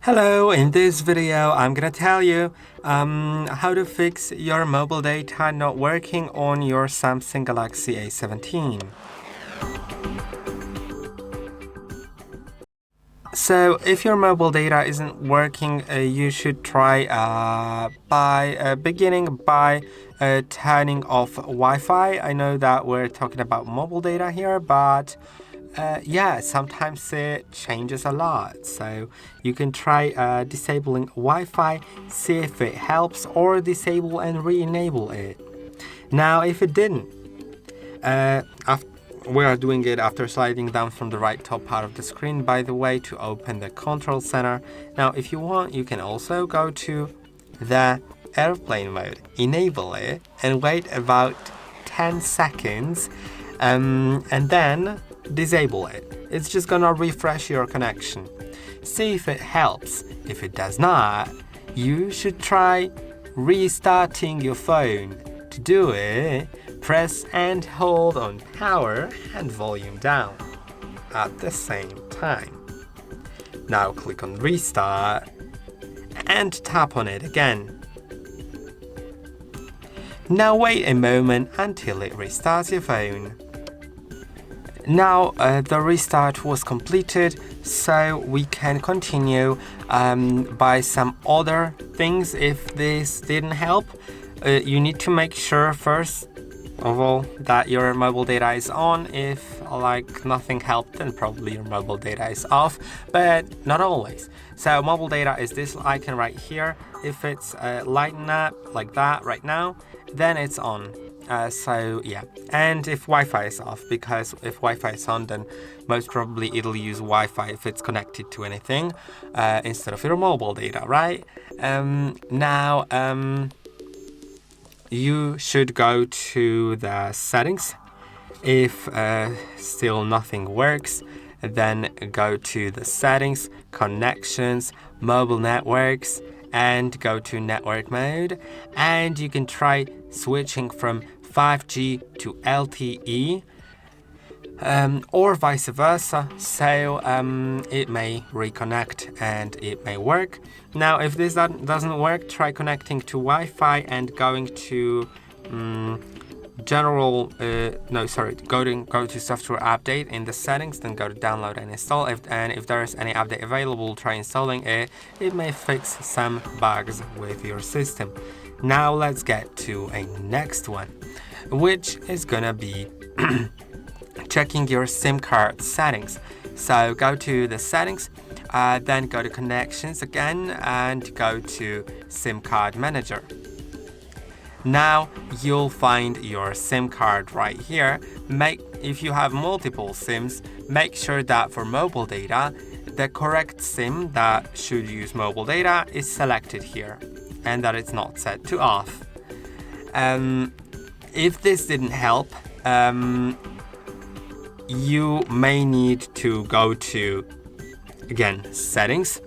Hello, in this video I'm gonna tell you how to fix your mobile data not working on your Samsung Galaxy A17. So if your mobile data isn't working, you should try beginning by turning off Wi-Fi. I know that we're talking about mobile data here, but yeah, sometimes it changes a lot. So you can try disabling Wi-Fi, see if it helps, or disable and re-enable it. Now, if it didn't, we are doing it after sliding down from the right top part of the screen, by the way, to open the control center. Now, if you want, you can also go to the airplane mode, enable it, and wait about 10 seconds, and then disable it. It's just gonna refresh your connection. See if it helps. If it does not, you should try restarting your phone. To do it, press and hold on power and volume down at the same time. Now click on restart and tap on it again. Now wait a moment until it restarts your phone. Now the restart was completed, so we can continue by some other things. If this didn't help, you need to make sure first of all that your mobile data is on. If nothing helped, then probably your mobile data is off, but not always. So mobile data is this icon right here. If it's lighting up like that right now, then it's on. So yeah, and if Wi-Fi is off, because if Wi-Fi is on, then most probably it'll use Wi-Fi if it's connected to anything instead of your mobile data, right? Now you should go to the settings. If still nothing works, then go to the settings, connections, mobile networks, and go to network mode, and you can try switching from 5G to LTE or vice versa, so it may reconnect and it may work. Now if this doesn't work, try connecting to Wi-Fi and going to go to software update in the settings, then go to download and install. If there's any update available, try installing it. It may fix some bugs with your system. Now let's get to a next one, which is gonna be checking your SIM card settings. So go to the settings, then go to connections again and go to SIM card manager. Now you'll find your SIM card right here. If you have multiple SIMs, make sure that for mobile data, the correct SIM that should use mobile data is selected here and that it's not set to off. If this didn't help, you may need to go to, again, settings,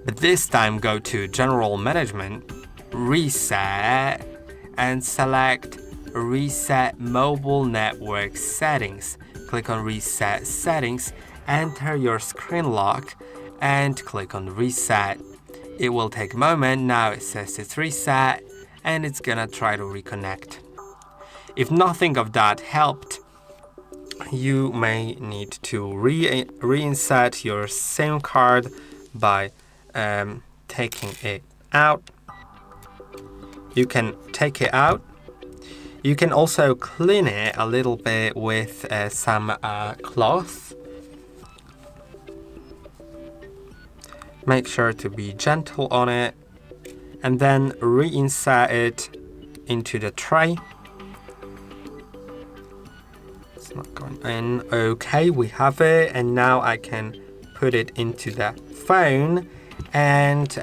but this time go to general management, reset, and select reset mobile network settings. Click on reset settings, enter your screen lock, and click on reset. It will take a moment. Now it says it's reset and it's gonna try to reconnect. If nothing of that helped, you may need to reinsert your SIM card by taking it out. You can take it out. You can also clean it a little bit with some cloth. Make sure to be gentle on it, and then reinsert it into the tray. It's not going in. Okay, we have it, and now I can put it into the phone, and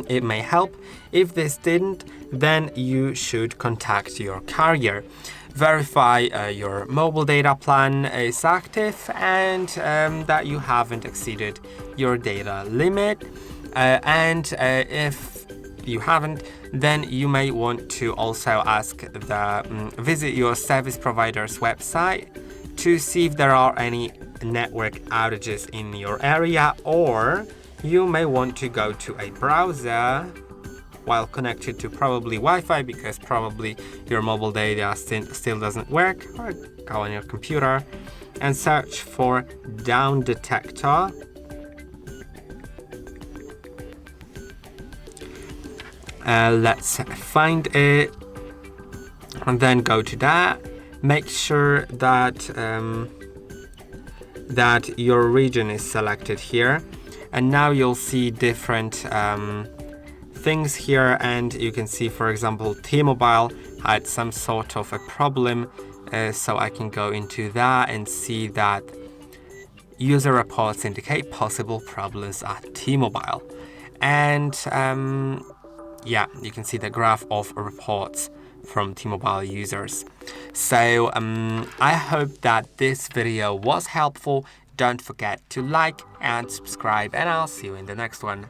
it may help. If this didn't, then you should contact your carrier. Verify your mobile data plan is active and that you haven't exceeded your data limit. If you haven't, then you may want to also visit your service provider's website to see if there are any network outages in your area, or you may want to go to a browser while connected to probably Wi-Fi, because probably your mobile data still doesn't work, or go on your computer and search for Down Detector. Let's find it and then go to that. Make sure that that your region is selected here, and now you'll see different things here, and you can see, for example, T-Mobile had some sort of a problem, so I can go into that and see that user reports indicate possible problems at T-Mobile. And yeah, you can see the graph of reports from T-Mobile users. So I hope that this video was helpful. Don't forget to like and subscribe, and I'll see you in the next one.